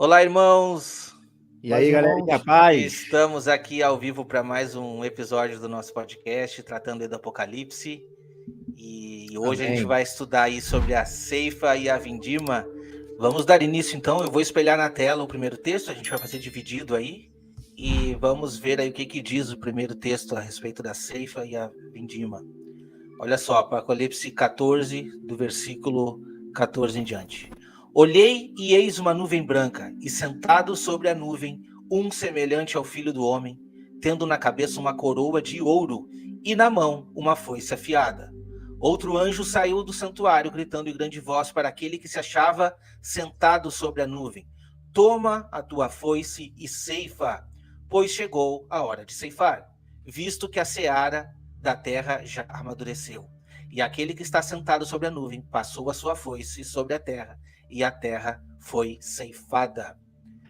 Olá, irmãos! E aí, galera, que a paz? Estamos aqui ao vivo para mais um episódio do nosso podcast, tratando aí do Apocalipse. E hoje a gente Amém. vai estudar aí sobre a ceifa e a vindima. Vamos dar início então, eu vou espelhar na tela o primeiro texto, a gente vai fazer dividido aí. E vamos ver aí o que diz o primeiro texto a respeito da ceifa e a vindima. Olha só, Apocalipse 14, do versículo 14 em diante. Olhei e eis uma nuvem branca, e sentado sobre a nuvem, um semelhante ao Filho do Homem, tendo na cabeça uma coroa de ouro, e na mão uma foice afiada. Outro anjo saiu do santuário, gritando em grande voz para aquele que se achava sentado sobre a nuvem: Toma a tua foice e ceifa, pois chegou a hora de ceifar, visto que a seara da terra já amadureceu. E aquele que está sentado sobre a nuvem passou a sua foice sobre a terra, e a terra foi ceifada.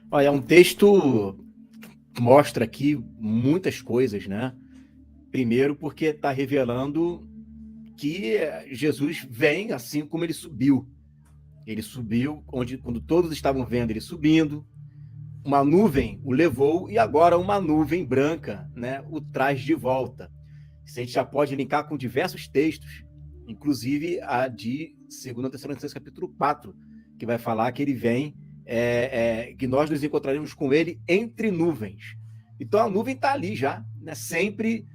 Olha, é um texto que mostra aqui muitas coisas, né? Primeiro, porque está revelando que Jesus vem assim como ele subiu. Ele subiu quando todos estavam vendo ele subindo, uma nuvem o levou e agora uma nuvem branca, né, o traz de volta. Isso a gente já pode linkar com diversos textos, inclusive a de 2 Tessalonicenses capítulo 4, que vai falar que ele vem, que nós nos encontraremos com ele entre nuvens. Então a nuvem está ali já, né, sempre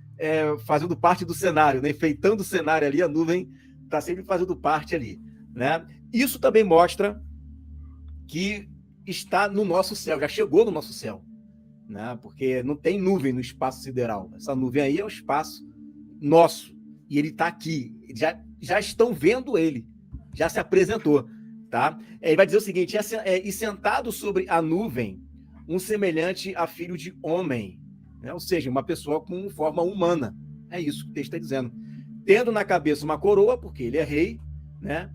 fazendo parte do cenário, né, enfeitando o cenário ali, a nuvem está sempre fazendo parte ali, né? Isso também mostra que está no nosso céu, já chegou no nosso céu, né? Porque não tem nuvem no espaço sideral. Essa nuvem aí é o espaço nosso, e ele está aqui. Já estão vendo ele, já se apresentou, tá? Ele vai dizer o seguinte: e sentado sobre a nuvem, um semelhante a filho de homem, né? Ou seja, uma pessoa com forma humana. É isso que o texto está dizendo. Tendo na cabeça uma coroa, porque ele é rei, né?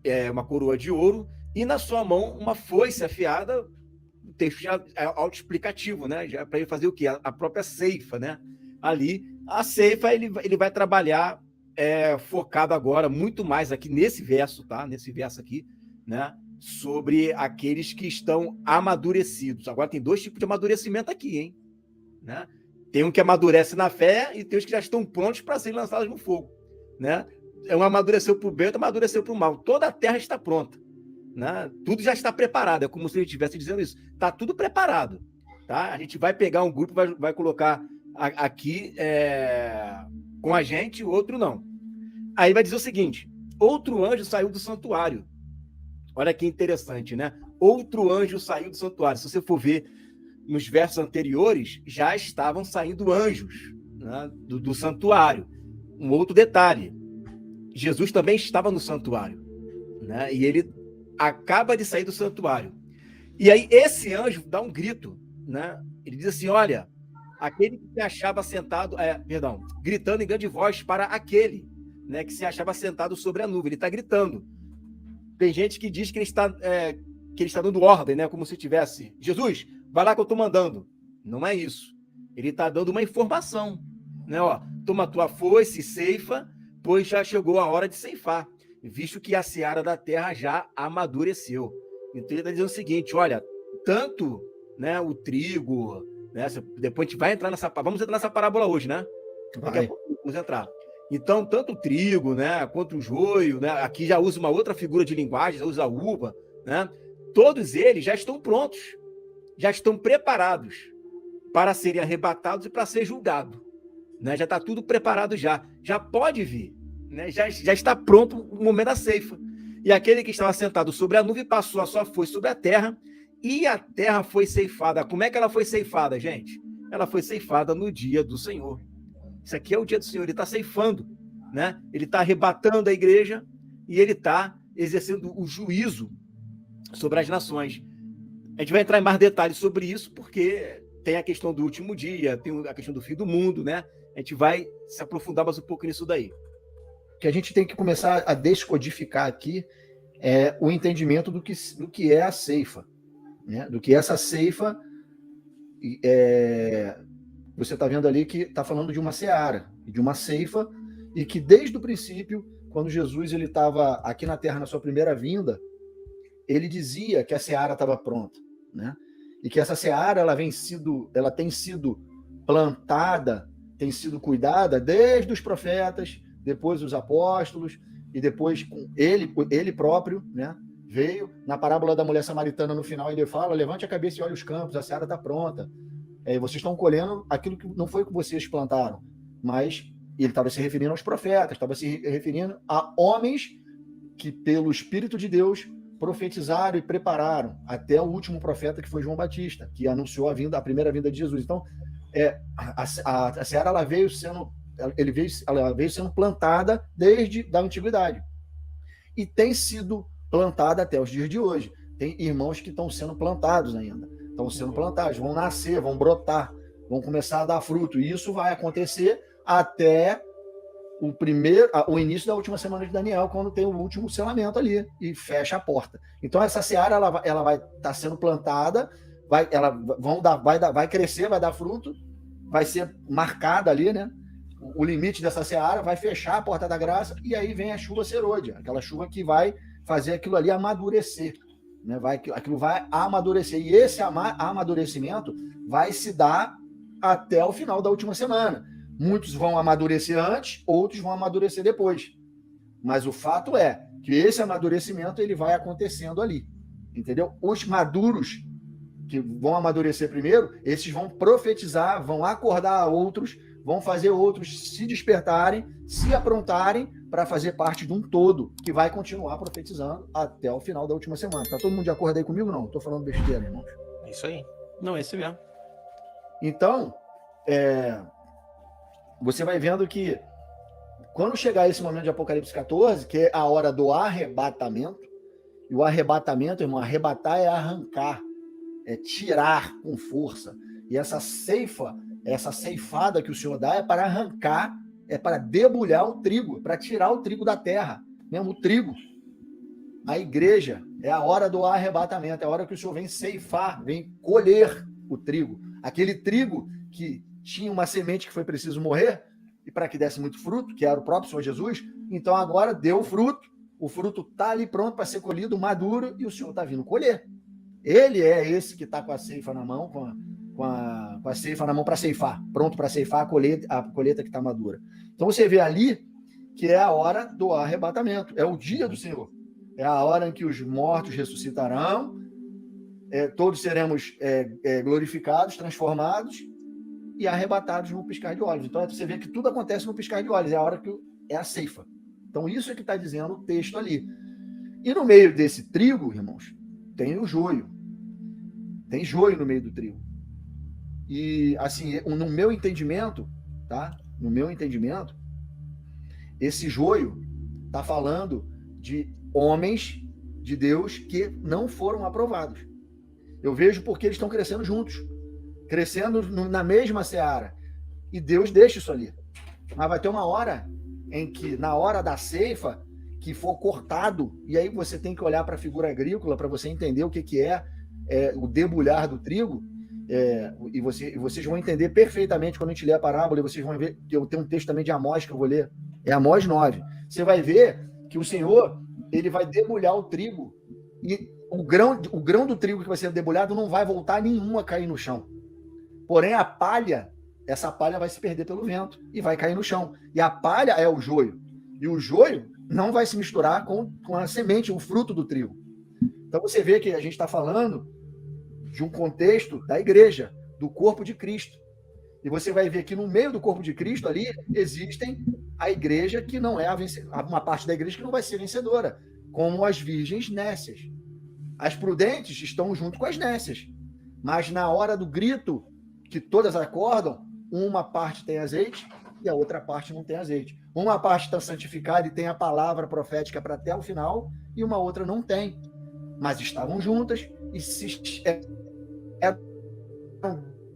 É uma coroa de ouro, e na sua mão uma foice afiada. O texto já é autoexplicativo, né? Já para ele fazer o quê? A própria ceifa, né? Ali, a ceifa ele vai trabalhar focado agora muito mais aqui nesse verso, tá? Nesse verso aqui, né? Sobre aqueles que estão amadurecidos. Agora tem dois tipos de amadurecimento aqui, hein? Né? Tem um que amadurece na fé e tem os que já estão prontos para serem lançados no fogo, né? Um amadureceu para o bem, outro amadureceu para o mal. Toda a terra está pronta, né? Tudo já está preparado. É como se ele estivesse dizendo isso. Está tudo preparado, tá? A gente vai pegar um grupo, vai colocar aqui com a gente, o outro não. Aí vai dizer o seguinte: outro anjo saiu do santuário. Olha que interessante, né? Outro anjo saiu do santuário. Se você for ver nos versos anteriores, já estavam saindo anjos, né, do santuário. Um outro detalhe: Jesus também estava no santuário, né? E ele acaba de sair do santuário. E aí esse anjo dá um grito, né? Ele diz assim: olha, aquele que se achava sentado, gritando em grande voz para aquele, né, que se achava sentado sobre a nuvem. Ele está gritando. Tem gente que diz que ele está dando ordem, né? Como se tivesse: Jesus, vai lá que eu estou mandando. Não é isso. Ele está dando uma informação, né? Ó, toma tua foice, ceifa, pois já chegou a hora de ceifar, visto que a seara da terra já amadureceu. Então ele está dizendo o seguinte: olha, tanto, né, o trigo, né? Depois a gente vai entrar vamos entrar nessa parábola hoje, né? Daqui a pouco vamos entrar. Então, tanto o trigo, né, quanto o joio, né? Aqui já usa uma outra figura de linguagem, já usa a uva, né? Todos eles já estão prontos, já estão preparados para serem arrebatados e para ser julgado, né? Já está tudo preparado já pode vir, né? Já está pronto o momento da ceifa. E aquele que estava sentado sobre a nuvem passou a sua foice sobre a terra, e a terra foi ceifada. Como é que ela foi ceifada, gente? Ela foi ceifada no dia do Senhor. Isso aqui é o dia do Senhor, ele está ceifando, né? Ele está arrebatando a igreja e ele está exercendo o juízo sobre as nações. A gente vai entrar em mais detalhes sobre isso, porque tem a questão do último dia, tem a questão do fim do mundo, né? A gente vai se aprofundar mais um pouco nisso daí. Que a gente tem que começar a descodificar aqui o entendimento do que é a ceifa, né? Do que essa ceifa você está vendo ali que está falando de uma seara, de uma ceifa, e que desde o princípio, quando Jesus estava aqui na Terra na sua primeira vinda, ele dizia que a seara estava pronta. né? E que essa seara ela tem sido plantada, tem sido cuidada desde os profetas, depois os apóstolos e depois com ele próprio, né? Veio na parábola da mulher samaritana no final ele fala: levante a cabeça e olhe os campos, a seara está pronta. Vocês estão colhendo aquilo que não foi que vocês plantaram, mas ele estava se referindo aos profetas, estava se referindo a homens que pelo Espírito de Deus profetizaram e prepararam até o último profeta, que foi João Batista, que anunciou a primeira vinda de Jesus. Então, a seara ela veio sendo plantada desde a antiguidade e tem sido plantada até os dias de hoje. Tem irmãos que estão sendo plantados ainda, estão sendo plantados, vão nascer, vão brotar, vão começar a dar fruto, e isso vai acontecer até o início da última semana de Daniel, quando tem o último selamento ali e fecha a porta. Então essa seara ela vai estar sendo plantada, vai crescer, vai dar fruto, vai ser marcada ali, né? O limite dessa seara vai fechar a porta da graça, e aí vem a chuva serôdia, aquela chuva que vai fazer aquilo ali amadurecer, né? Aquilo vai amadurecer, e esse amadurecimento vai se dar até o final da última semana. Muitos vão amadurecer antes, outros vão amadurecer depois. Mas o fato é que esse amadurecimento ele vai acontecendo ali, entendeu? Os maduros que vão amadurecer primeiro, esses vão profetizar, vão acordar outros, vão fazer outros se despertarem, se aprontarem para fazer parte de um todo que vai continuar profetizando até o final da última semana. Tá todo mundo de acordo aí comigo? Não, estou falando besteira, irmãos. É isso aí. Não, é isso mesmo. Então, você vai vendo que quando chegar esse momento de Apocalipse 14, que é a hora do arrebatamento, e o arrebatamento, irmão, arrebatar é arrancar, é tirar com força. E essa ceifada que o Senhor dá é para arrancar, é para debulhar o trigo, para tirar o trigo da terra, mesmo o trigo. A igreja é a hora do arrebatamento, é a hora que o Senhor vem ceifar, vem colher o trigo. Aquele trigo que tinha uma semente que foi preciso morrer, e para que desse muito fruto, que era o próprio Senhor Jesus, então agora deu fruto, o fruto está ali pronto para ser colhido, maduro, e o Senhor está vindo colher. Ele é esse que está com a ceifa na mão, com a ceifa na mão para ceifar, pronto para ceifar a colheita que está madura. Então você vê ali que é a hora do arrebatamento, é o dia do Senhor, é a hora em que os mortos ressuscitarão, todos seremos glorificados, transformados e arrebatados no piscar de olhos. Então você vê que tudo acontece no piscar de olhos, é a hora que é a ceifa. Então isso é que está dizendo o texto ali. E no meio desse trigo, irmãos, tem o joio. Tem joio no meio do trigo. E, assim, no meu entendimento, tá? No meu entendimento, esse joio está falando de homens de Deus que não foram aprovados. Eu vejo porque eles estão crescendo juntos, crescendo na mesma seara. E Deus deixa isso ali. Mas vai ter uma hora em que, na hora da ceifa, que for cortado, e aí você tem que olhar para a figura agrícola para você entender o que é o debulhar do trigo, e vocês vão entender perfeitamente quando a gente ler a parábola, e vocês vão ver que eu tenho um texto também de Amós que eu vou ler, é Amós 9. Você vai ver que o Senhor ele vai debulhar o trigo, e o grão do trigo que vai ser debulhado não vai voltar nenhum a cair no chão. Porém, essa palha vai se perder pelo vento e vai cair no chão. E a palha é o joio. E o joio não vai se misturar com a semente, o fruto do trigo. Então você vê que a gente está falando de um contexto da igreja, do corpo de Cristo. E você vai ver que no meio do corpo de Cristo ali existem a igreja que não é uma parte da igreja que não vai ser vencedora, como as virgens nécias. As prudentes estão junto com as nécias. Mas na hora do grito, que todas acordam, uma parte tem azeite e a outra parte não tem azeite. Uma parte está santificada e tem a palavra profética para até o final, e uma outra não tem. Mas estavam juntas e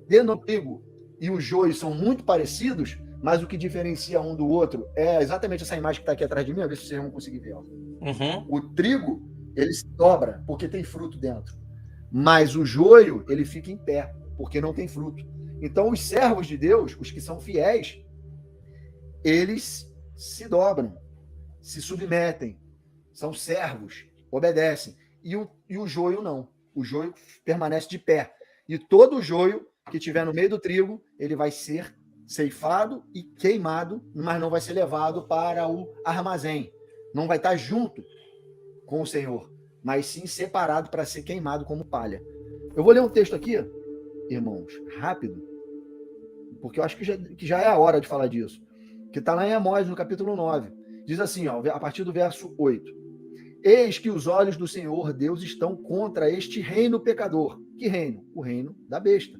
dentro do trigo e o joio são muito parecidos, mas o que diferencia um do outro é exatamente essa imagem que está aqui atrás de mim, a ver se vocês vão conseguir ver. Uhum. O trigo, ele se dobra porque tem fruto dentro. Mas o joio, ele fica em pé, porque não tem fruto. Então, os servos de Deus, os que são fiéis, eles se dobram, se submetem, são servos, obedecem. E o joio não. o joio permanece de pé. E todo o joio que tiver no meio do trigo, ele vai ser ceifado e queimado, mas não vai ser levado para o armazém. Não vai estar junto com o Senhor, mas sim separado para ser queimado como palha. Eu vou ler um texto aqui, irmãos, rápido, porque eu acho que já é a hora de falar disso, que está lá em Amós, no capítulo 9. Diz assim, ó, a partir do verso 8. Eis que os olhos do Senhor Deus estão contra este reino pecador. Que reino? O reino da besta.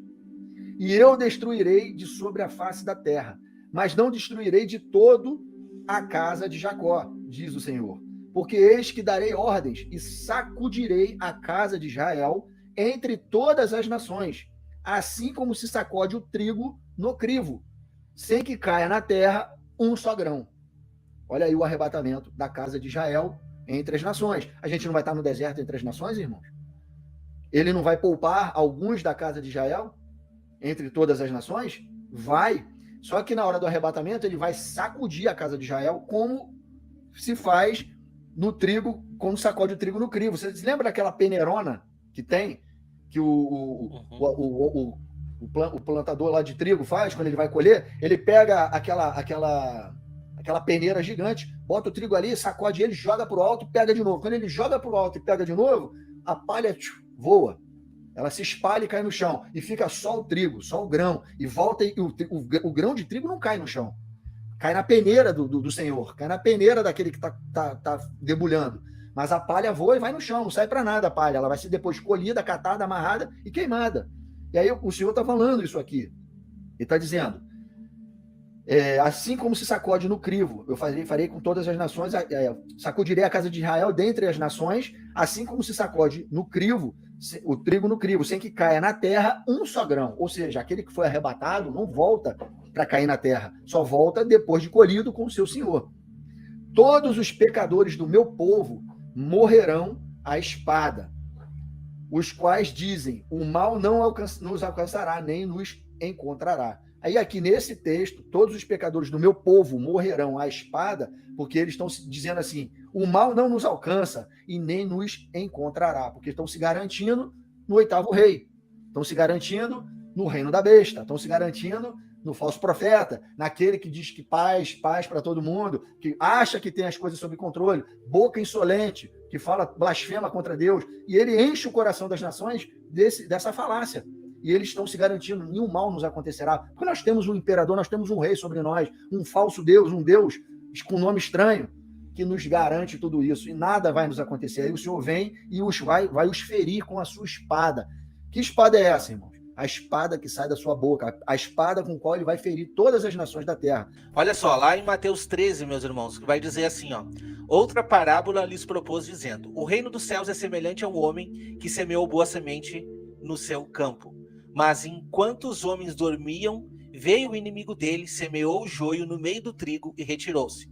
E eu destruirei de sobre a face da terra, mas não destruirei de todo a casa de Jacó, diz o Senhor. Porque eis que darei ordens e sacudirei a casa de Israel entre todas as nações, assim como se sacode o trigo no crivo, sem que caia na terra um só grão. Olha aí o arrebatamento da casa de Israel entre as nações. A gente não vai estar no deserto entre as nações, irmãos? Ele não vai poupar alguns da casa de Israel entre todas as nações? Vai. Só que na hora do arrebatamento ele vai sacudir a casa de Israel como se faz no trigo, quando sacode o trigo no crivo. Você se lembra daquela peneirona que tem, que o plantador lá de trigo faz quando ele vai colher? Ele pega aquela peneira gigante, bota o trigo ali, sacode ele, joga para o alto e pega de novo. Quando ele joga para o alto e pega de novo, a palha voa. Ela se espalha e cai no chão. E fica só o trigo, só o grão. E volta e o grão de trigo não cai no chão. Cai na peneira do Senhor. Cai na peneira daquele que está debulhando. Mas a palha voa e vai no chão. Não sai para nada a palha. Ela vai ser depois colhida, catada, amarrada e queimada. E aí o Senhor está falando isso aqui. Ele está dizendo... assim como se sacode no crivo, eu farei com todas as nações, sacudirei a casa de Israel dentre as nações, assim como se sacode no crivo, o trigo no crivo, sem que caia na terra um só grão. Ou seja, aquele que foi arrebatado não volta para cair na terra, só volta depois de colhido com o seu Senhor. Todos os pecadores do meu povo morrerão à espada, os quais dizem, o mal não nos alcançará, nem nos encontrará. Aí aqui nesse texto, todos os pecadores do meu povo morrerão à espada, porque eles estão dizendo assim, o mal não nos alcança e nem nos encontrará, porque estão se garantindo no oitavo rei, estão se garantindo no reino da besta, estão se garantindo no falso profeta, naquele que diz que paz para todo mundo, que acha que tem as coisas sob controle, boca insolente, que fala blasfema contra Deus, e ele enche o coração das nações dessa falácia. E eles estão se garantindo, nenhum mal nos acontecerá. Porque nós temos um imperador, nós temos um rei sobre nós, um falso Deus, um Deus com nome estranho, que nos garante tudo isso. E nada vai nos acontecer. Aí o Senhor vem e vai os ferir com a sua espada. Que espada é essa, irmãos? A espada que sai da sua boca, a espada com a qual ele vai ferir todas as nações da terra. Olha só, lá em Mateus 13, meus irmãos, que vai dizer assim, ó. Outra parábola lhes propôs dizendo, o reino dos céus é semelhante a um homem que semeou boa semente no seu campo. Mas enquanto os homens dormiam, veio o inimigo dele, semeou o joio no meio do trigo e retirou-se.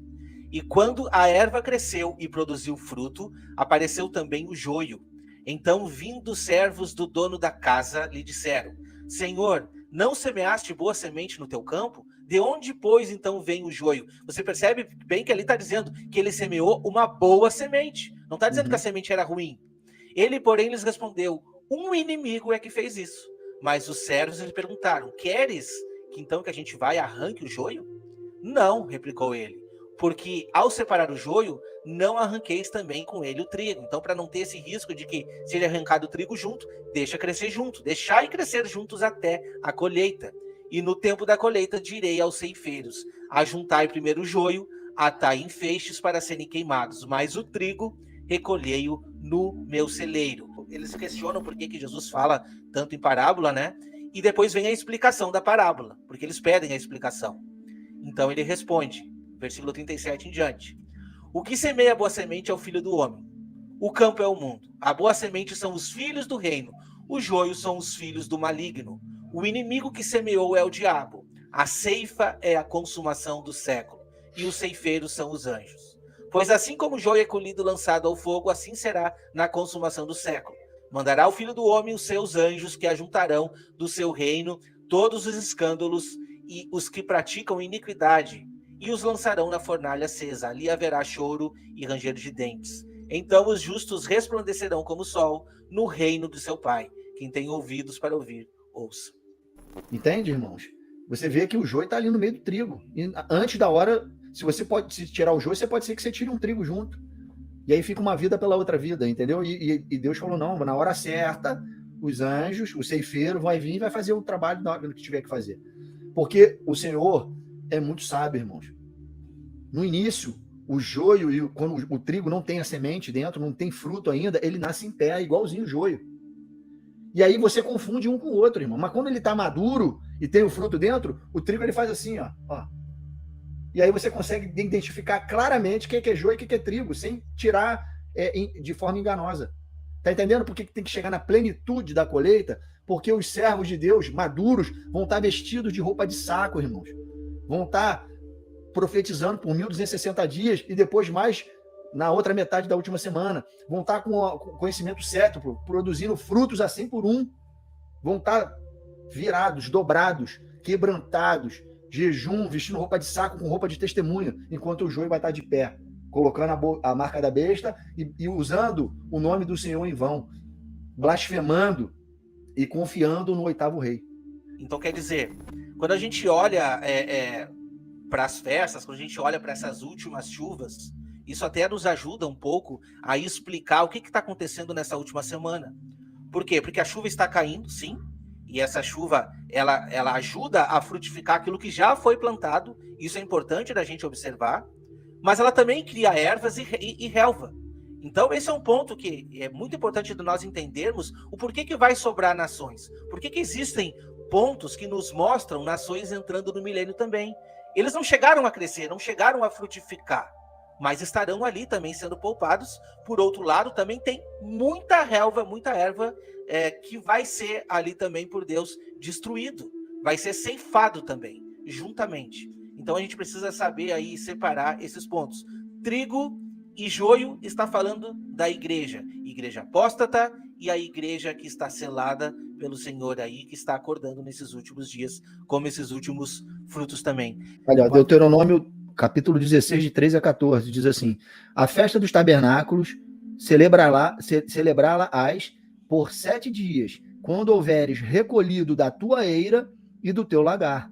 E quando a erva cresceu e produziu fruto, apareceu também o joio. Então, vindo os servos do dono da casa, lhe disseram, Senhor, não semeaste boa semente no teu campo? De onde, pois, então vem o joio? Você percebe bem que ali está dizendo que ele semeou uma boa semente. Não está dizendo que a semente era ruim. Ele, porém, lhes respondeu, um inimigo é que fez isso. Mas os servos lhe perguntaram, queres que então que a gente vai e arranque o joio? Não, replicou ele, porque ao separar o joio, não arranqueis também com ele o trigo. Então, para não ter esse risco de que se ele arrancar o trigo junto, deixa crescer junto, deixai crescer juntos até a colheita. E no tempo da colheita direi aos ceifeiros, ajuntai primeiro o joio, atai em feixes para serem queimados, mas o trigo recolhei-o no meu celeiro. Eles questionam por que Jesus fala tanto em parábola, né? E depois vem a explicação da parábola, porque eles pedem a explicação. Então ele responde, versículo 37 em diante. O que semeia a boa semente é o filho do homem. O campo é o mundo. A boa semente são os filhos do reino. Os joios são os filhos do maligno. O inimigo que semeou é o diabo. A ceifa é a consumação do século. E os ceifeiros são os anjos. Pois assim como o joio é colhido e lançado ao fogo, assim será na consumação do século. Mandará o Filho do Homem os seus anjos, que ajuntarão do seu reino todos os escândalos e os que praticam iniquidade, e os lançarão na fornalha acesa. Ali haverá choro e ranger de dentes. Então os justos resplandecerão como o sol no reino do seu Pai. Quem tem ouvidos para ouvir, ouça. Entende, irmãos? Você vê que o joio está ali no meio do trigo. E antes da hora, se tirar o joio, você pode ser que você tire um trigo junto. E aí fica uma vida pela outra vida, entendeu? E Deus falou, não, na hora certa, os anjos, o ceifeiro vai vir e vai fazer o trabalho na hora que tiver que fazer. Porque o Senhor é muito sábio, irmãos. No início, o joio, quando o trigo não tem a semente dentro, não tem fruto ainda, ele nasce em pé, igualzinho o joio. E aí você confunde um com o outro, irmão. Mas quando ele está maduro e tem o fruto dentro, o trigo ele faz assim, ó. E aí você consegue identificar claramente o que é joio e o que é trigo, sem tirar de forma enganosa. Tá entendendo por que tem que chegar na plenitude da colheita? Porque os servos de Deus, maduros, vão estar vestidos de roupa de saco, irmãos. Vão estar profetizando por 1260 dias e depois mais na outra metade da última semana. Vão estar com o conhecimento certo, produzindo frutos assim por um. Vão estar virados, dobrados, quebrantados, jejum, vestindo roupa de saco com roupa de testemunha, enquanto o joio vai estar de pé, colocando a marca da besta e usando o nome do Senhor em vão, blasfemando e confiando no oitavo rei. Então, quer dizer, quando a gente olha para as festas, quando a gente olha para essas últimas chuvas, isso até nos ajuda um pouco a explicar o que está acontecendo nessa última semana. Por quê? Porque a chuva está caindo, sim, e essa chuva ela ajuda a frutificar aquilo que já foi plantado, isso é importante da gente observar, mas ela também cria ervas e relva. Então esse é um ponto que é muito importante de nós entendermos o porquê que vai sobrar nações, por que existem pontos que nos mostram nações entrando no milênio também. Eles não chegaram a crescer, não chegaram a frutificar, mas estarão ali também sendo poupados. Por outro lado, também tem muita relva, muita erva que vai ser ali também por Deus destruído, vai ser ceifado também, juntamente. Então a gente precisa saber aí separar esses pontos. Trigo e joio está falando da igreja apóstata e a igreja que está selada pelo Senhor aí, que está acordando nesses últimos dias, como esses últimos frutos também. Olha, Deuteronômio capítulo 16, de 13 a 14, diz assim: a festa dos tabernáculos, celebrá-la-ás por 7 dias, quando houveres recolhido da tua eira e do teu lagar.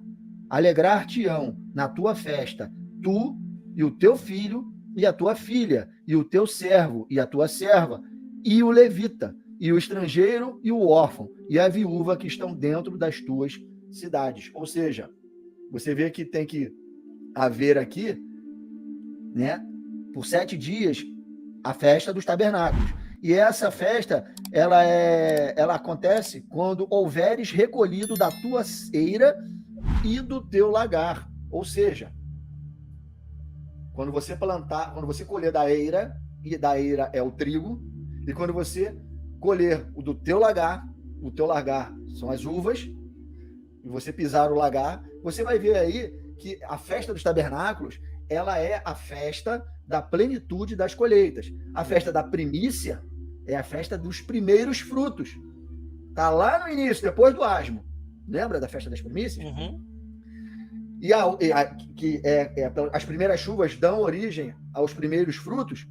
Alegrar-te-ão na tua festa, tu e o teu filho e a tua filha, e o teu servo e a tua serva, e o levita, e o estrangeiro e o órfão, e a viúva que estão dentro das tuas cidades. Ou seja, você vê que tem que haver aqui, né, por 7 dias, a festa dos tabernáculos. E essa festa, ela acontece quando houveres recolhido da tua eira e do teu lagar. Ou seja, quando você plantar, quando você colher da eira, e da eira é o trigo, e quando você colher o do teu lagar são as uvas, e você pisar o lagar, você vai ver aí que a festa dos tabernáculos, ela é a festa da plenitude das colheitas. A festa da primícia é a festa dos primeiros frutos. Está lá no início, depois do asmo. Lembra da festa das primícias? Uhum. As primeiras chuvas dão origem aos primeiros frutos,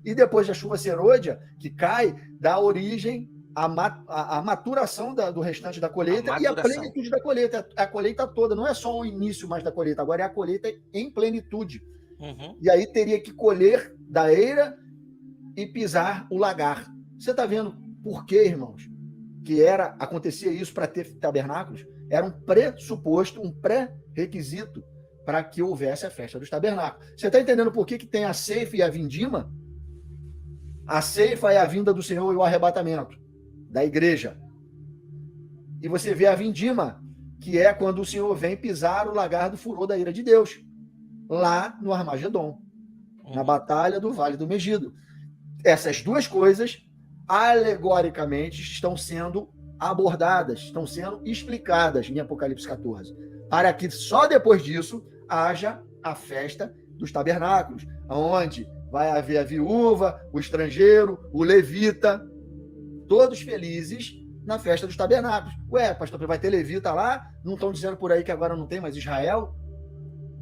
e depois da chuva serôdia, que cai, dá origem à maturação do restante da colheita e a plenitude da colheita. A colheita toda, não é só o início mais da colheita, agora é a colheita em plenitude. Uhum. E aí teria que colher da eira e pisar o lagar. Você está vendo por que, irmãos, que acontecia isso para ter tabernáculos? Era um pressuposto, um pré-requisito para que houvesse a festa dos tabernáculos. Você está entendendo por que tem a ceifa e a vindima? A ceifa é a vinda do Senhor e o arrebatamento da igreja. E você vê a vindima, que é quando o Senhor vem pisar o lagar do furor da ira de Deus, lá no Armagedon, na batalha do Vale do Megido. Essas duas coisas, alegoricamente, estão sendo abordadas, estão sendo explicadas em Apocalipse 14, para que só depois disso haja a festa dos tabernáculos, onde vai haver a viúva, o estrangeiro, o levita, todos felizes na festa dos tabernáculos. Ué, pastor, vai ter levita lá? Não estão dizendo por aí que agora não tem mais Israel?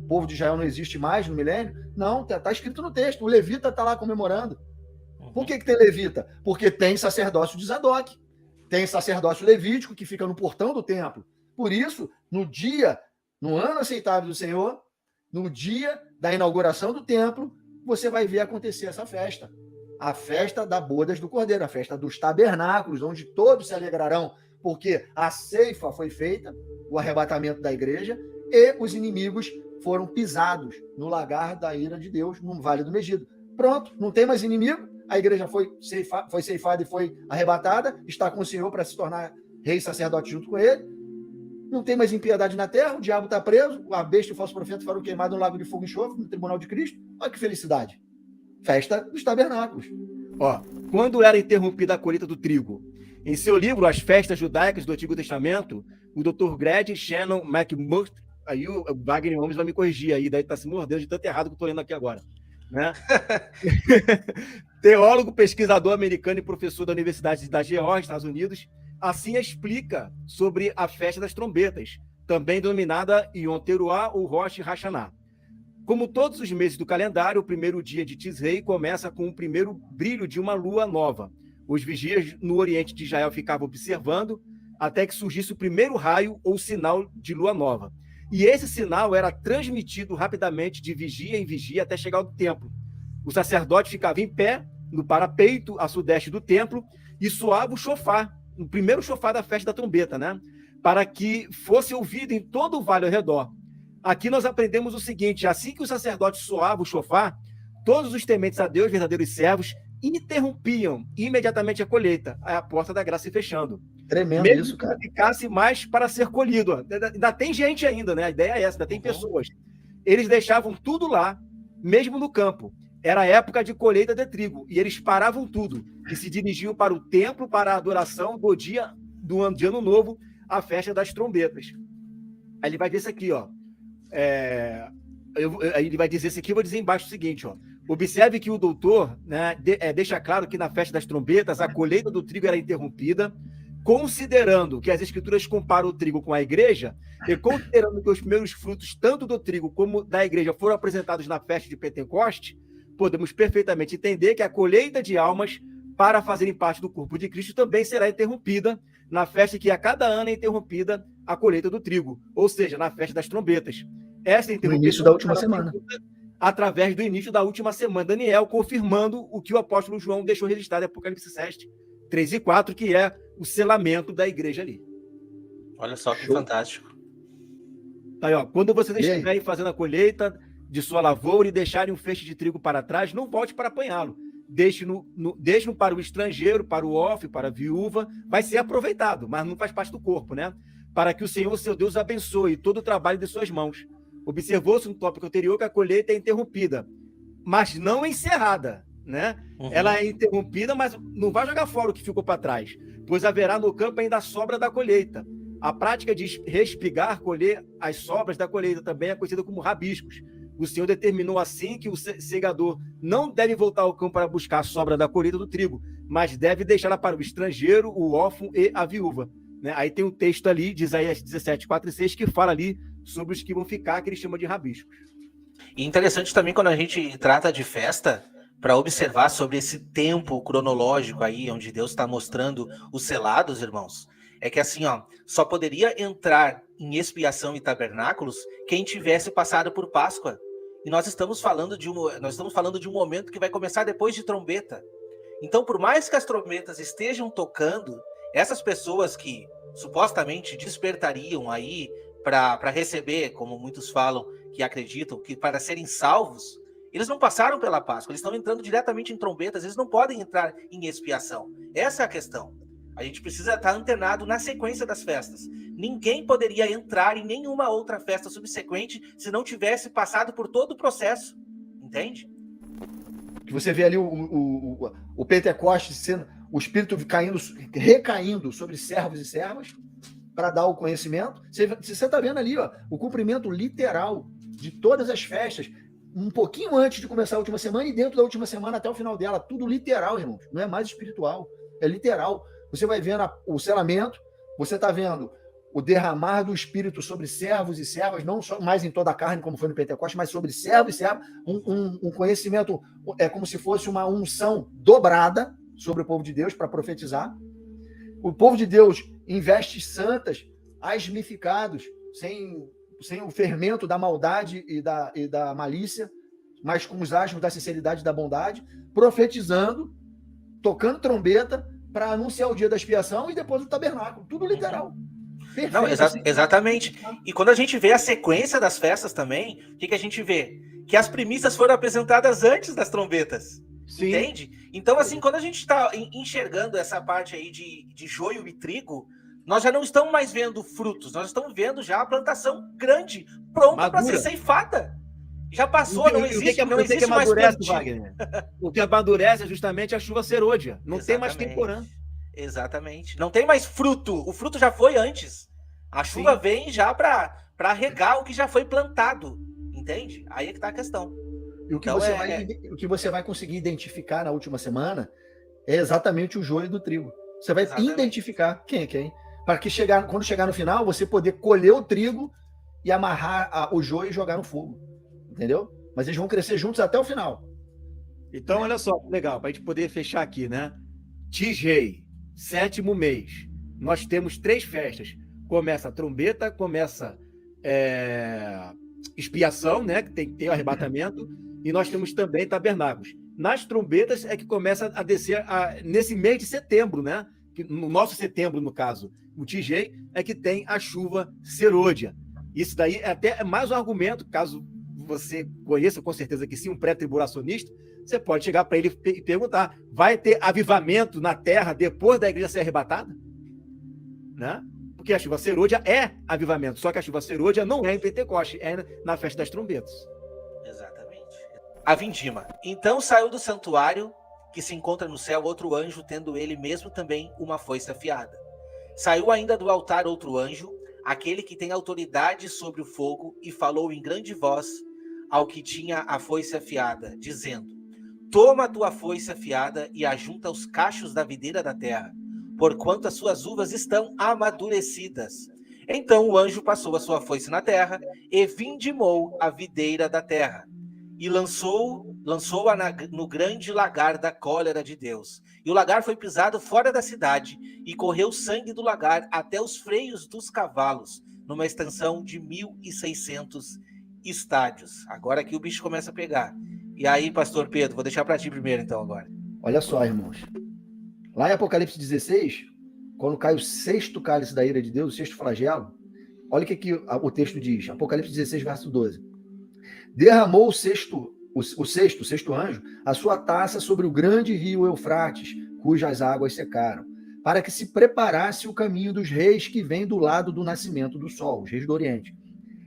O povo de Israel não existe mais no milênio? Não, está escrito no texto. O levita está lá comemorando. Por que tem levita? Porque tem sacerdócio de Zadok, tem sacerdócio levítico que fica no portão do templo. Por isso, no ano aceitável do Senhor, no dia da inauguração do templo, você vai ver acontecer essa festa. A festa das bodas do Cordeiro, a festa dos tabernáculos, onde todos se alegrarão, porque a ceifa foi feita, o arrebatamento da igreja, e os inimigos foram pisados no lagar da ira de Deus, no Vale do Megido. Pronto, não tem mais inimigo, a igreja foi ceifada e foi arrebatada, está com o Senhor para se tornar rei e sacerdote junto com ele. Não tem mais impiedade na terra, o diabo está preso, a besta e o falso profeta foram queimados no lago de fogo e enxofre, no tribunal de Cristo. Olha que felicidade. Festa dos tabernáculos. Ó, quando era interrompida a colheita do trigo? Em seu livro As Festas Judaicas do Antigo Testamento, o Dr. Greg Shannon McMurtry, aí o Wagner Gomes vai me corrigir aí, daí está se mordendo de tanto errado que eu estou lendo aqui agora, né? Teólogo, pesquisador americano e professor da Universidade da Geórgia, Estados Unidos, assim explica sobre a festa das trombetas, também denominada Yom Teruah ou Rosh Hashanah. Como todos os meses do calendário, o primeiro dia de Tisrei começa com o primeiro brilho de uma lua nova. Os vigias no Oriente de Israel ficavam observando até que surgisse o primeiro raio ou sinal de lua nova. E esse sinal era transmitido rapidamente de vigia em vigia até chegar ao templo. O sacerdote ficava em pé, no parapeito a sudeste do templo, e soava o chofar, o primeiro chofar da festa da trombeta, né? Para que fosse ouvido em todo o vale ao redor. Aqui nós aprendemos o seguinte: assim que o sacerdote soava o chofar, todos os tementes a Deus, verdadeiros servos, interrompiam imediatamente a colheita, a porta da graça se fechando. Tremendo mesmo isso, cara. Que ficasse mais para ser colhido. Ainda tem gente ainda, né? A ideia é essa, ainda tem pessoas. Eles deixavam tudo lá, mesmo no campo. Era a época de colheita de trigo, e eles paravam tudo e se dirigiam para o templo para a adoração do dia de Ano Novo, a festa das trombetas. Aí ele vai dizer isso aqui, ó. Ele vai dizer isso aqui, eu vou dizer embaixo o seguinte, ó. Observe que o doutor, né, deixa claro que na festa das trombetas a colheita do trigo era interrompida, considerando que as escrituras comparam o trigo com a igreja, e considerando que os primeiros frutos, tanto do trigo como da igreja, foram apresentados na festa de Pentecoste, podemos perfeitamente entender que a colheita de almas para fazerem parte do corpo de Cristo também será interrompida na festa que a cada ano é interrompida a colheita do trigo, ou seja, na festa das trombetas. Essa no início da última semana. Através do início da última semana. Daniel confirmando o que o apóstolo João deixou registrado em Apocalipse 7, 3 e 4, que é o selamento da igreja ali. Olha só que fantástico. Aí, ó, quando vocês estiverem fazendo a colheita de sua lavoura e deixarem um feixe de trigo para trás, não volte para apanhá-lo. Deixe-no para o estrangeiro, para o órfão, para a viúva. Vai ser aproveitado, mas não faz parte do corpo, né? Para que o Senhor, seu Deus, abençoe todo o trabalho de suas mãos. Observou-se no tópico anterior que a colheita é interrompida, mas não encerrada, né? Uhum. Ela é interrompida, mas não vai jogar fora o que ficou para trás, pois haverá no campo ainda a sobra da colheita. A prática de respigar, colher as sobras da colheita também é conhecida como rabiscos. O Senhor determinou assim que o segador não deve voltar ao campo para buscar a sobra da colheita do trigo, mas deve deixá-la para o estrangeiro, o órfão e a viúva. Né? Aí tem um texto ali de Isaías 17, 4 e 6, que fala ali sobre os que vão ficar, que ele chama de rabiscos. E interessante também quando a gente trata de festa, para observar sobre esse tempo cronológico aí, onde Deus está mostrando os selados, irmãos, é que assim, ó, só poderia entrar em expiação e tabernáculos quem tivesse passado por Páscoa. E nós estamos falando de um momento que vai começar depois de trombeta. Então, por mais que as trombetas estejam tocando, essas pessoas que supostamente despertariam aí para receber, como muitos falam, que acreditam, que para serem salvos, eles não passaram pela Páscoa, eles estão entrando diretamente em trombetas, eles não podem entrar em expiação. Essa é a questão. A gente precisa estar antenado na sequência das festas. Ninguém poderia entrar em nenhuma outra festa subsequente se não tivesse passado por todo o processo. Entende? Que você vê ali o Pentecostes sendo, o Espírito recaindo sobre servos e servas para dar o conhecimento. Você está vendo ali, ó, o cumprimento literal de todas as festas, um pouquinho antes de começar a última semana e dentro da última semana até o final dela. Tudo literal, irmãos. Não é mais espiritual, é literal. Você vai vendo o selamento, você está vendo o derramar do Espírito sobre servos e servas, não só mais em toda a carne, como foi no Pentecostes, mas sobre servos e servas, um conhecimento, é como se fosse uma unção dobrada sobre o povo de Deus para profetizar. O povo de Deus em vestes santas, asmificados, sem o fermento da maldade e da malícia, mas com os asmos da sinceridade e da bondade, profetizando, tocando trombeta para anunciar o dia da expiação e depois o tabernáculo. Tudo literal. Perfeito, não, exatamente. E quando a gente vê a sequência das festas também, o que a gente vê? Que as primícias foram apresentadas antes das trombetas. Sim. Entende? Então, assim, quando a gente está enxergando essa parte aí de joio e trigo, nós já não estamos mais vendo frutos, nós estamos vendo já a plantação grande, pronta para ser ceifada. Já passou, não existe mais plantio. Wagner? O que amadurece é justamente a chuva serôdia. Não tem mais temporã. Exatamente. Não tem mais fruto. O fruto já foi antes. A chuva vem já para regar o que já foi plantado. Entende? Aí é que está a questão. E o que você vai conseguir identificar na última semana é exatamente o joio do trigo. Você vai identificar quem é quem. Para que quando chegar no final, você poder colher o trigo e amarrar o joio e jogar no fogo. Entendeu? Mas eles vão crescer juntos até o final. Então, olha só, legal, para a gente poder fechar aqui, né? Tisrei, 7º mês. Nós temos 3 festas. Começa a trombeta, começa expiação, né? Que tem que ter o arrebatamento. E nós temos também tabernáculos. Nas trombetas é que começa a descer nesse mês de setembro, né? No nosso setembro, no caso, o Tisrei, é que tem a chuva serôdia. Isso daí é até mais um argumento, caso você conheça com certeza que sim, um pré-tribulacionista, você pode chegar para ele e perguntar: vai ter avivamento na terra depois da igreja ser arrebatada? Né? Porque a chuva serôdia é avivamento, só que a chuva serôdia não é em Pentecoste, é na festa das trombetas. Exatamente. A vindima. Então saiu do santuário, que se encontra no céu, outro anjo, tendo ele mesmo também uma foice afiada. Saiu ainda do altar outro anjo, aquele que tem autoridade sobre o fogo, e falou em grande voz ao que tinha a foice afiada, dizendo: toma a tua foice afiada e ajunta os cachos da videira da terra, porquanto as suas uvas estão amadurecidas. Então o anjo passou a sua foice na terra e vindimou a videira da terra, e lançou-a no grande lagar da cólera de Deus. E o lagar foi pisado fora da cidade, e correu sangue do lagar até os freios dos cavalos, numa extensão de 1.600 estádios. Agora aqui o bicho começa a pegar. E aí, pastor Pedro, vou deixar para ti primeiro então agora. Olha só, irmãos. Lá em Apocalipse 16, quando cai o 6º cálice da ira de Deus, o 6º flagelo, olha o que o texto diz. Apocalipse 16, verso 12. Derramou o sexto anjo, a sua taça sobre o grande rio Eufrates, cujas águas secaram, para que se preparasse o caminho dos reis que vêm do lado do nascimento do sol, os reis do Oriente.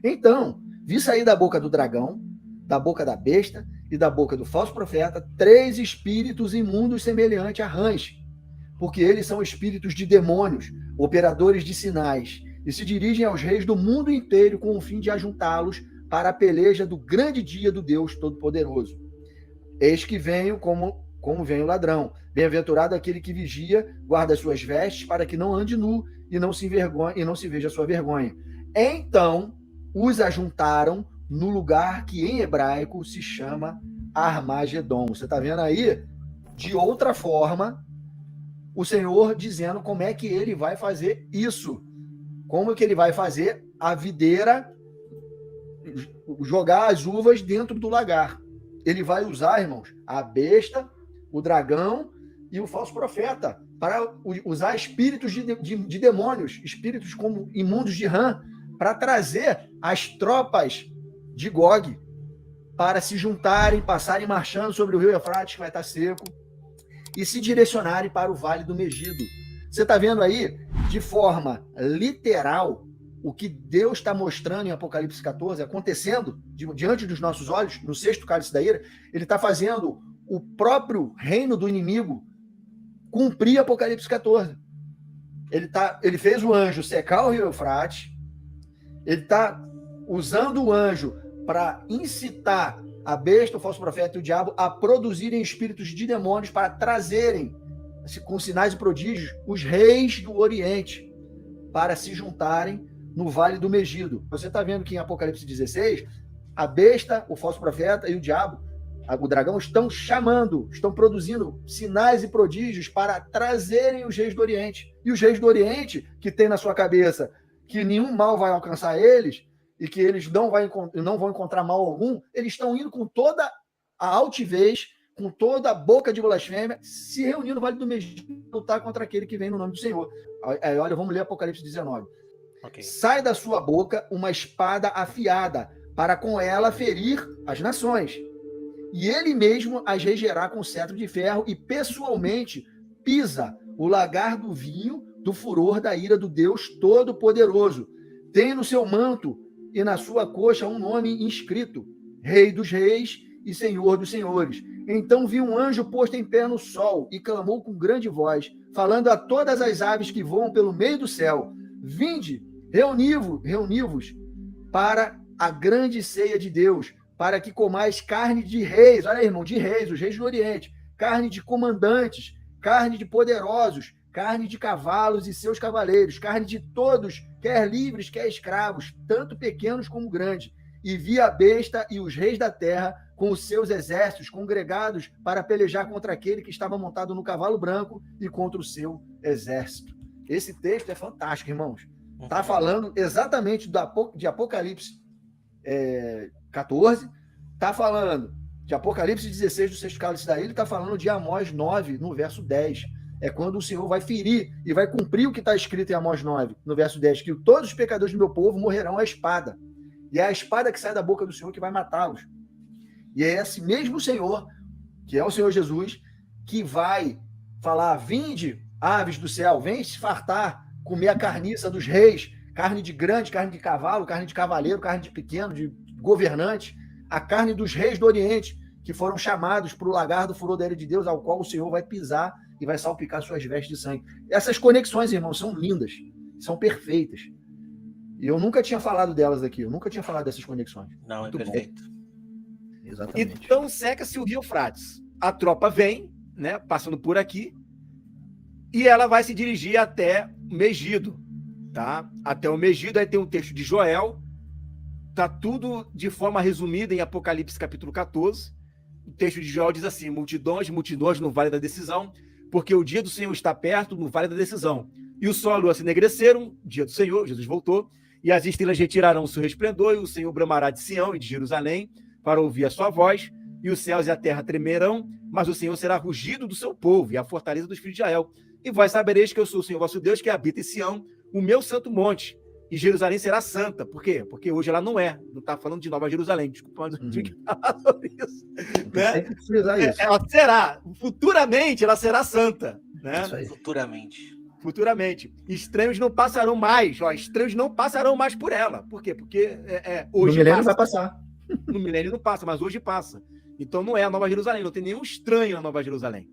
Então, vi sair da boca do dragão, da boca da besta e da boca do falso profeta 3 espíritos imundos semelhantes a rãs, porque eles são espíritos de demônios, operadores de sinais, e se dirigem aos reis do mundo inteiro com o fim de ajuntá-los para a peleja do grande dia do Deus Todo-Poderoso. Eis que venho como vem o ladrão. Bem-aventurado aquele que vigia, guarda as suas vestes, para que não ande nu e não se veja a sua vergonha. Então os ajuntaram no lugar que em hebraico se chama Armagedon. Você está vendo aí, de outra forma, o Senhor dizendo como é que ele vai fazer isso. Como que ele vai fazer a videira jogar as uvas dentro do lagar. Ele vai usar, irmãos, a besta, o dragão e o falso profeta para usar espíritos de demônios, espíritos como imundos de rã, para trazer as tropas de Gog para se juntarem, passarem marchando sobre o rio Eufrates, que vai estar seco, e se direcionarem para o Vale do Megido. Você está vendo aí, de forma literal, o que Deus está mostrando em Apocalipse 14, acontecendo diante dos nossos olhos, no 6º cálice da ira. Ele está fazendo o próprio reino do inimigo cumprir Apocalipse 14. Ele fez o anjo secar o rio Eufrates, ele está usando o anjo para incitar a besta, o falso profeta e o diabo a produzirem espíritos de demônios para trazerem, com sinais e prodígios, os reis do Oriente para se juntarem no Vale do Megido. Você está vendo que em Apocalipse 16, a besta, o falso profeta e o diabo, o dragão, estão chamando, estão produzindo sinais e prodígios para trazerem os reis do Oriente. E os reis do Oriente, que tem na sua cabeça que nenhum mal vai alcançar eles e que eles não vão encontrar mal algum, eles estão indo com toda a altivez, com toda a boca de blasfêmia, se reunindo no Vale do Megido, lutar contra aquele que vem no nome do Senhor. Aí, olha, vamos ler Apocalipse 19. Okay. Sai da sua boca uma espada afiada, para com ela ferir as nações. E ele mesmo as regerá com cetro de ferro e pessoalmente pisa o lagar do vinho do furor da ira do Deus Todo-Poderoso. Tem no seu manto e na sua coxa um nome inscrito: Rei dos Reis e Senhor dos Senhores. Então vi um anjo posto em pé no sol e clamou com grande voz, falando a todas as aves que voam pelo meio do céu: Vinde, reuni-vos para a grande ceia de Deus, para que comais carne de reis, olha aí, irmão, de reis, os reis do Oriente, carne de comandantes, carne de poderosos, carne de cavalos e seus cavaleiros, carne de todos, quer livres, quer escravos, tanto pequenos como grandes. E vi a besta e os reis da terra com os seus exércitos congregados para pelejar contra aquele que estava montado no cavalo branco e contra o seu exército. Esse texto é fantástico, irmãos. Está falando exatamente de Apocalipse 14, está falando de Apocalipse 16, do sexto cálice da ilha, está falando de Amós 9, no verso 10. É quando o Senhor vai ferir e vai cumprir o que está escrito em Amós 9, no verso 10, que todos os pecadores do meu povo morrerão à espada. E é a espada que sai da boca do Senhor que vai matá-los. E é esse mesmo Senhor, que é o Senhor Jesus, que vai falar: vinde, aves do céu, vem se fartar, comer a carniça dos reis, carne de grande, carne de cavalo, carne de cavaleiro, carne de pequeno, de governante, a carne dos reis do Oriente, que foram chamados para o lagar do furor da ira de Deus, ao qual o Senhor vai pisar e vai salpicar suas vestes de sangue. Essas conexões, irmãos, são lindas, são perfeitas. E eu nunca tinha falado delas aqui, eu nunca tinha falado dessas conexões. Não, Muito é perfeito. bom. Exatamente. Então seca-se o rio Eufrates. A tropa vem, né, passando por aqui, e ela vai se dirigir até Megido, tá? Até o Megido, aí tem um texto de Joel, tá tudo de forma resumida em Apocalipse capítulo 14. O texto de Joel diz assim: multidões, multidões no vale da decisão, porque o dia do Senhor está perto, no vale da decisão. E o sol e a lua se enegreceram, dia do Senhor, Jesus voltou, e as estrelas retirarão o seu resplendor, e o Senhor bramará de Sião e de Jerusalém, para ouvir a sua voz, e os céus e a terra tremerão, mas o Senhor será rugido do seu povo, e a fortaleza dos filhos de Israel. E vós sabereis que eu sou o Senhor vosso Deus, que habita em Sião, o meu santo monte, e Jerusalém será santa. Por quê? Porque hoje ela não é. Não está falando de Nova Jerusalém. Desculpa, mas eu tive que falar sobre isso. Né? Ela será, futuramente, ela será santa. Né? Isso aí. Futuramente. Estranhos não passarão mais. Ó, estranhos não passarão mais por ela. Por quê? Porque hoje no milênio passa. vai passar. No milênio não passa, mas hoje passa. Então não é a Nova Jerusalém. Não tem nenhum estranho na Nova Jerusalém.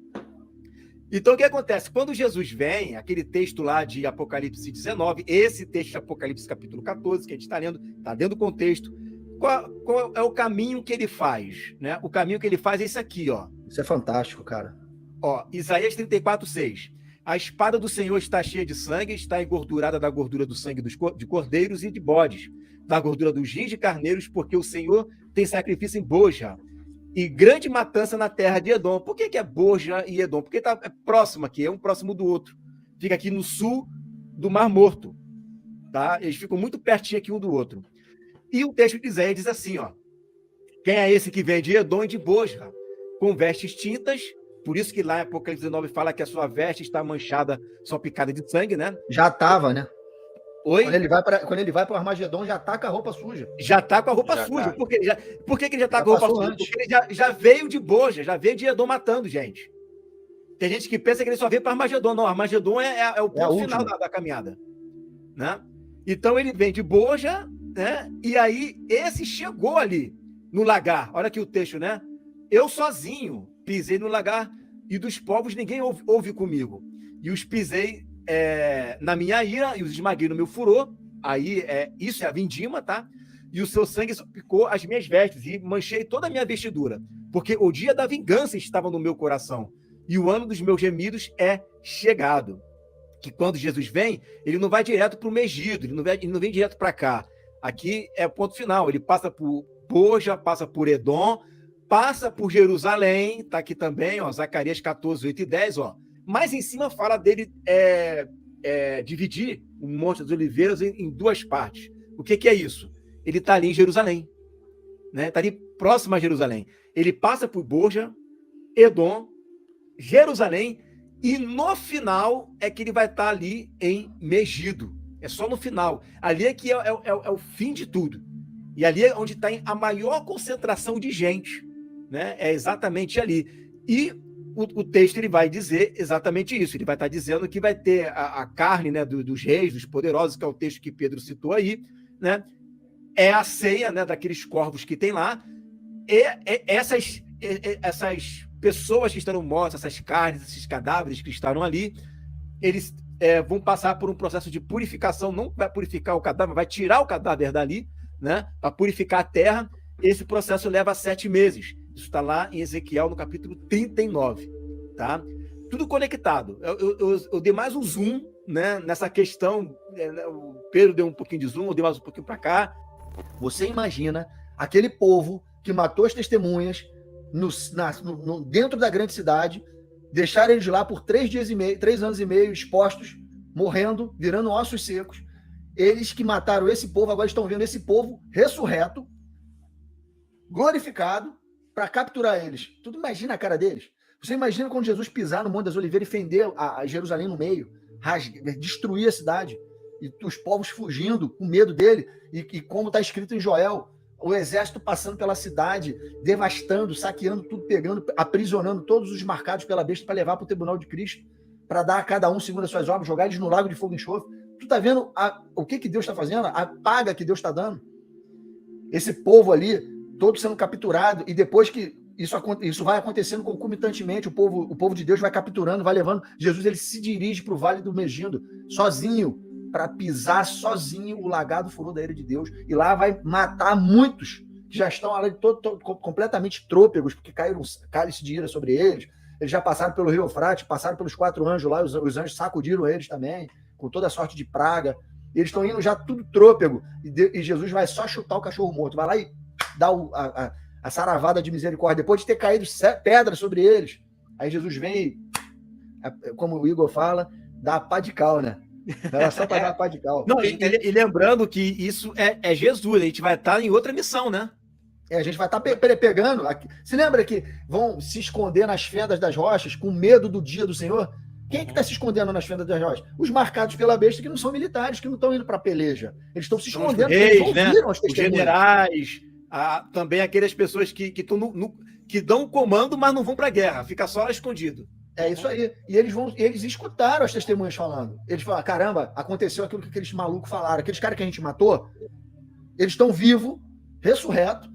Então, o que acontece? Quando Jesus vem, aquele texto lá de Apocalipse 19, esse texto de Apocalipse capítulo 14, que a gente está lendo, está dentro do contexto, qual é o caminho que ele faz? Né? O caminho que ele faz é esse aqui, ó. Isso é fantástico, cara. Ó, Isaías 34:6. A espada do Senhor está cheia de sangue, está engordurada da gordura do sangue de cordeiros e de bodes, da gordura dos rins de carneiros, porque o Senhor tem sacrifício em Boja. E grande matança na terra de Edom. Por que é Boja e Edom? Porque é próximo aqui, é um próximo do outro. Fica aqui no sul do Mar Morto. Tá? Eles ficam muito pertinho aqui um do outro. E o texto de Isaías diz assim, ó: quem é esse que vem de Edom e de Boja, com vestes tintas? Por isso que lá em Apocalipse 19 fala que a sua veste está manchada, só picada de sangue, né? Já estava, né? Oi? Quando ele vai para o Armagedon, já está com a roupa suja. Já está com a roupa suja. Por que ele já está com a roupa suja? Porque ele já veio de Boja, já veio de Edom matando gente. Tem gente que pensa que ele só veio para Armagedon. Não, Armagedon é o ponto final da caminhada. Né? Então ele vem de Boja, né? E aí esse chegou ali no lagar. Olha aqui o texto, né? Eu sozinho pisei no lagar e dos povos ninguém ouve comigo. E os pisei na minha ira e os esmaguei no meu furor. Aí isso é a vindima, tá? E o seu sangue salpicou as minhas vestes e manchei toda a minha vestidura, porque o dia da vingança estava no meu coração e o ano dos meus gemidos é chegado. que quando Jesus vem, ele não vai direto para o Megido, ele não vem direto para cá. Aqui é o ponto final. Ele passa por Boja, passa por Edom, passa por Jerusalém, está aqui também, ó, Zacarias 14, 8 e 10. Ó. Mais em cima fala dele dividir o Monte das Oliveiras em duas partes. O que é isso? Ele está ali em Jerusalém. Né? Está ali próximo a Jerusalém. Ele passa por Boja, Edom, Jerusalém, e no final é que ele vai estar ali em Megido. É só no final. Ali é que é o fim de tudo. E ali é onde está a maior concentração de gente. Né? É exatamente ali. E o texto ele vai dizer exatamente isso. Ele vai estar dizendo que vai ter a carne, né, dos reis, dos poderosos, que é o texto que Pedro citou aí. Né? É a ceia, né, daqueles corvos que tem lá. E essas pessoas que estão mortas, essas carnes, esses cadáveres que estavam ali, eles vão passar por um processo de purificação. Não vai purificar o cadáver, vai tirar o cadáver dali, né, para purificar a terra. Esse processo leva 7 meses. Isso está lá em Ezequiel, no capítulo 39. Tá? Tudo conectado. Eu dei mais um zoom, né, nessa questão. O Pedro deu um pouquinho de zoom, eu dei mais um pouquinho para cá. Você imagina aquele povo que matou as testemunhas dentro da grande cidade, deixaram eles lá por 3 anos e meio, expostos, morrendo, virando ossos secos. Eles que mataram esse povo, agora estão vendo esse povo ressurreto, glorificado, para capturar eles. Tudo imagina a cara deles. Você imagina quando Jesus pisar no Monte das Oliveiras e fender a Jerusalém no meio, destruir a cidade, e os povos fugindo com medo dele, e como está escrito em Joel, o exército passando pela cidade, devastando, saqueando tudo, pegando, aprisionando todos os marcados pela besta para levar para o tribunal de Cristo, para dar a cada um segundo as suas obras, jogar eles no lago de fogo e enxofre. Tu está vendo o que Deus está fazendo? A paga que Deus está dando. Esse povo ali, todo sendo capturado, e depois que isso vai acontecendo concomitantemente, o povo de Deus vai capturando, vai levando. Jesus ele se dirige para o Vale do Megido, sozinho, para pisar sozinho o lagado furor da ira de Deus, e lá vai matar muitos que já estão ali completamente trôpegos, porque caíram cálice de ira sobre eles. Eles já passaram pelo rio Eufrates, passaram pelos 4 anjos lá, os anjos sacudiram eles também, com toda sorte de praga. Eles estão indo já tudo trôpego, e Jesus vai só chutar o cachorro morto, vai lá e dá a saravada de misericórdia, depois de ter caído pedra sobre eles. Aí Jesus vem e, como o Igor fala, dá a pá de cal, né? Era só para dar a pá de cal. Não, e lembrando que isso é Jesus, a gente vai estar em outra missão, né? A gente vai estar pegando. Se lembra que vão se esconder nas fendas das rochas com medo do dia do Senhor? Quem é que está se escondendo nas fendas das rochas? Os marcados pela besta, que não são militares, que não estão indo para a peleja. Eles estão se escondendo, reis, porque eles ouviram as os generais, também aquelas pessoas que dão comando, mas não vão para a guerra, fica só escondido. É isso aí. E eles escutaram as testemunhas falando. Eles falaram, caramba, aconteceu aquilo que aqueles malucos falaram. Aqueles caras que a gente matou, eles estão vivos, ressurretos,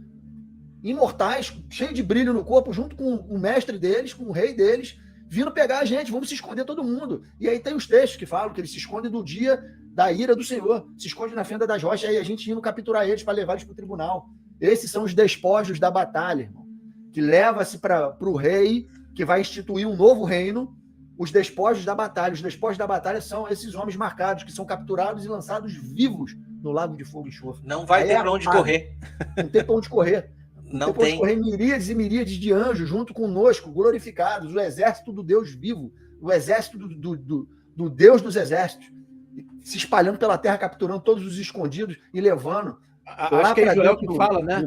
imortais, cheios de brilho no corpo, junto com o mestre deles, com o rei deles, vindo pegar a gente, vamos se esconder todo mundo. E aí tem os textos que falam que eles se escondem do dia da ira do Senhor, se escondem na fenda das rochas, aí a gente indo capturar eles para levar eles para o tribunal. Esses são os despojos da batalha, irmão, que leva-se para o rei, que vai instituir um novo reino, os despojos da batalha. Os despojos da batalha são esses homens marcados, que são capturados e lançados vivos no lago de fogo e enxofre. Não vai ter para onde correr. Não tem para onde correr. Não tem. Correr miríades e miríades de anjos junto conosco, glorificados, o exército do Deus vivo, o exército do Deus dos exércitos, se espalhando pela terra, capturando todos os escondidos e levando. Acho que é Joel que fala, né?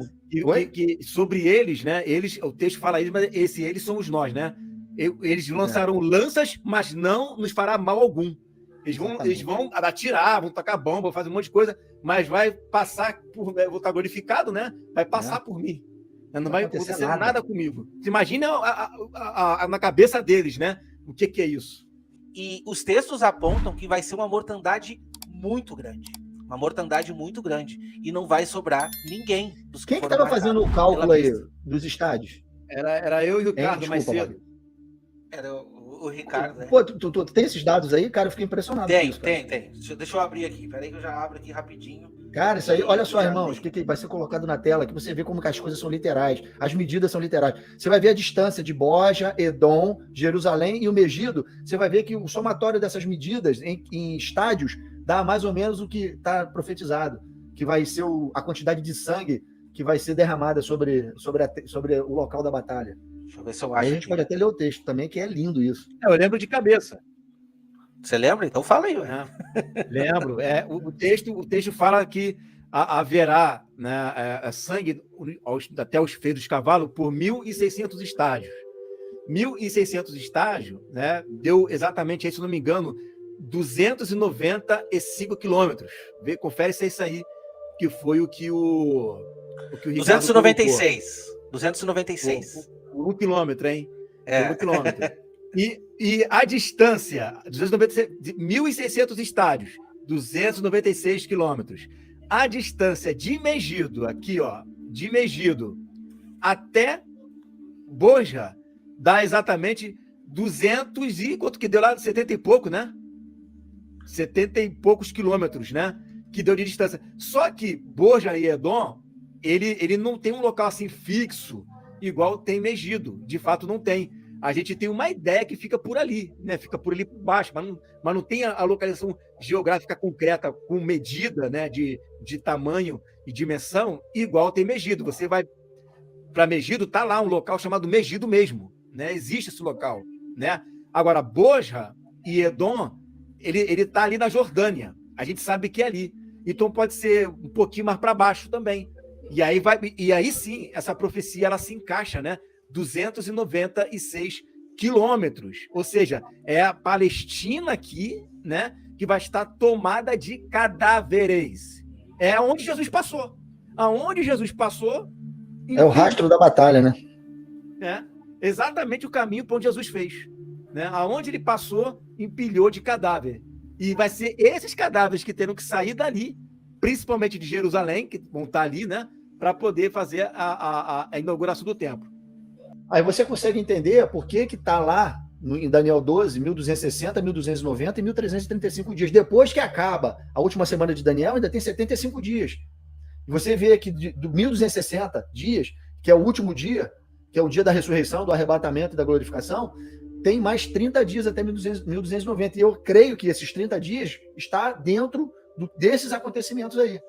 Que sobre eles, né? O texto fala isso, mas eles somos nós, né? Eles lançaram lanças, mas não nos fará mal algum. Eles vão atirar, vão tacar bomba, fazer um monte de coisa, mas vai passar por. Vou estar glorificado, né? Vai passar por mim. Não vai acontecer nada comigo. Você imagina na cabeça deles, né? O que é isso? E os textos apontam que vai ser uma mortandade muito grande. Uma mortandade muito grande. E não vai sobrar ninguém dos que Quem estava fazendo o cálculo aí dos estádios? Era eu e o Ricardo, mais cedo. Era o Ricardo, né? Pô, tu tem esses dados aí? Cara, eu fiquei impressionado. Tem. Deixa eu abrir aqui. Peraí que eu já abro aqui rapidinho. Cara, isso aí, olha só, irmãos, o que vai ser colocado na tela, que você vê como que as coisas são literais, as medidas são literais. Você vai ver a distância de Boja, Edom, Jerusalém e o Megido. Você vai ver que o somatório dessas medidas em estádios dá mais ou menos o que está profetizado, que vai ser a quantidade de sangue que vai ser derramada sobre o local da batalha. Deixa eu ver se eu Aí acho. a gente pode até ler o texto também, que é lindo isso. Eu lembro de cabeça. Você lembra? Então fala aí. Lembro. O texto fala que haverá, né, sangue até os feios dos cavalos por 1.600 estágios. 1.600 estágios, né, deu exatamente, se não me engano, 295 quilômetros. Confere se é isso aí, que foi o que o Ricardo 296. 296. 1 quilômetro, hein? 1 quilômetro. E a distância, 1.600 estádios, 296 quilômetros. A distância de Megido, aqui, ó, de Megido até Boja, dá exatamente 200 e quanto que deu lá? 70 e pouco, né? 70 e poucos quilômetros, né? Que deu de distância. Só que Boja e Edom, ele não tem um local assim fixo, igual tem Megido. De fato, não tem. A gente tem uma ideia que fica por ali, né? Fica por ali por baixo, mas não tem a localização geográfica concreta com medida, né? De tamanho e dimensão, igual tem Megido. Você vai para Megido, tá lá um local chamado Megido mesmo, né? Existe esse local, né? Agora, Boja e Edom, ele tá ali na Jordânia. A gente sabe que é ali. Então pode ser um pouquinho mais para baixo também. E aí sim, essa profecia ela se encaixa, né? 296 quilômetros. Ou seja, é a Palestina aqui, né? Que vai estar tomada de cadáveres. É onde Jesus passou. Aonde Jesus passou... É o rastro da batalha, né? É exatamente o caminho para onde Jesus fez. Né? Aonde ele passou, empilhou de cadáver. E vai ser esses cadáveres que terão que sair dali, principalmente de Jerusalém, que vão estar ali, né? Para poder fazer a inauguração do templo. Aí você consegue entender por que está lá em Daniel 12, 1260, 1290 e 1335 dias. Depois que acaba a última semana de Daniel, ainda tem 75 dias. E você vê que do 1260 dias, que é o último dia, que é o dia da ressurreição, do arrebatamento e da glorificação, tem mais 30 dias até 1290. E eu creio que esses 30 dias está dentro desses acontecimentos aí.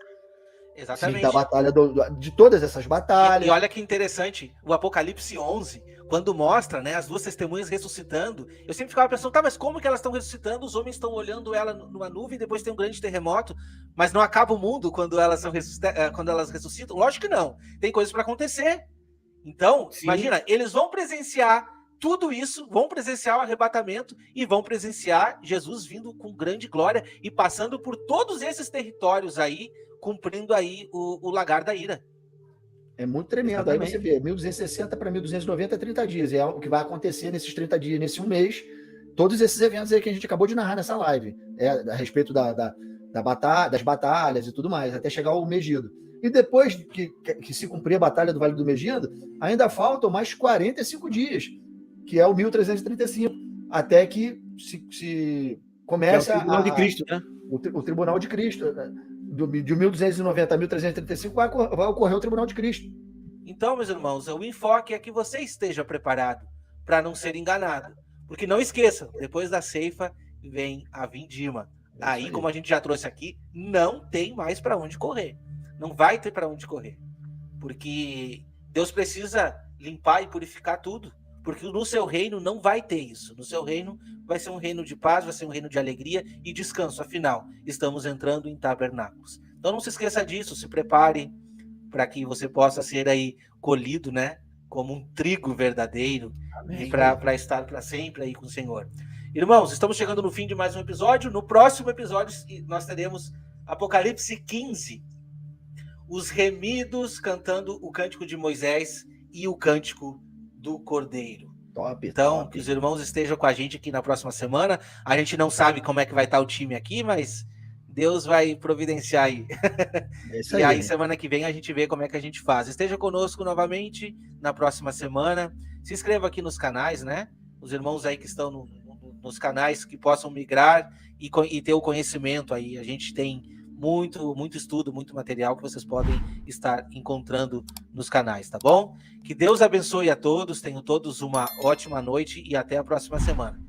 Exatamente. Da batalha, de todas essas batalhas. E olha que interessante, o Apocalipse 11, quando mostra, né, as duas testemunhas ressuscitando, eu sempre ficava pensando, tá, mas como que elas estão ressuscitando? Os homens estão olhando ela numa nuvem, depois tem um grande terremoto, mas não acaba o mundo quando elas ressuscitam? Lógico que não, tem coisas para acontecer. Então, sim, imagina, eles vão presenciar tudo isso, vão presenciar o arrebatamento e vão presenciar Jesus vindo com grande glória e passando por todos esses territórios aí, cumprindo aí o lagar da ira. É muito tremendo. Exatamente. Aí você vê, 1260 para 1290 é 30 dias. É o que vai acontecer nesses 30 dias, nesse um mês. Todos esses eventos aí que a gente acabou de narrar nessa live. A respeito das batalhas e tudo mais, até chegar ao Megido. E depois que se cumprir a batalha do Vale do Megido, ainda faltam mais 45 dias, que é o 1335, até que se comece o Tribunal de Cristo, né? O Tribunal de Cristo. De 1290 a 1335 vai ocorrer o Tribunal de Cristo. Então, meus irmãos, o enfoque é que você esteja preparado para não ser enganado. Porque não esqueçam, depois da ceifa vem a vindima. Aí, como a gente já trouxe aqui, não tem mais para onde correr. Não vai ter para onde correr. Porque Deus precisa limpar e purificar tudo. Porque no seu reino não vai ter isso. No seu reino vai ser um reino de paz, vai ser um reino de alegria e descanso. Afinal, estamos entrando em tabernáculos. Então não se esqueça disso, se prepare para que você possa ser aí colhido, né? Como um trigo verdadeiro. Amém. E para estar para sempre aí com o Senhor. Irmãos, estamos chegando no fim de mais um episódio. No próximo episódio nós teremos Apocalipse 15. Os remidos cantando o cântico de Moisés e o cântico do Cordeiro. Então, que os irmãos estejam com a gente aqui na próxima semana. A gente não sabe como é que vai estar o time aqui, mas Deus vai providenciar aí. E aí, semana que vem, a gente vê como é que a gente faz. Esteja conosco novamente na próxima semana. Se inscreva aqui nos canais, né? Os irmãos aí que estão nos canais que possam migrar e ter o conhecimento aí. A gente tem muito estudo, muito material que vocês podem estar encontrando nos canais, tá bom? Que Deus abençoe a todos, tenham todos uma ótima noite e até a próxima semana.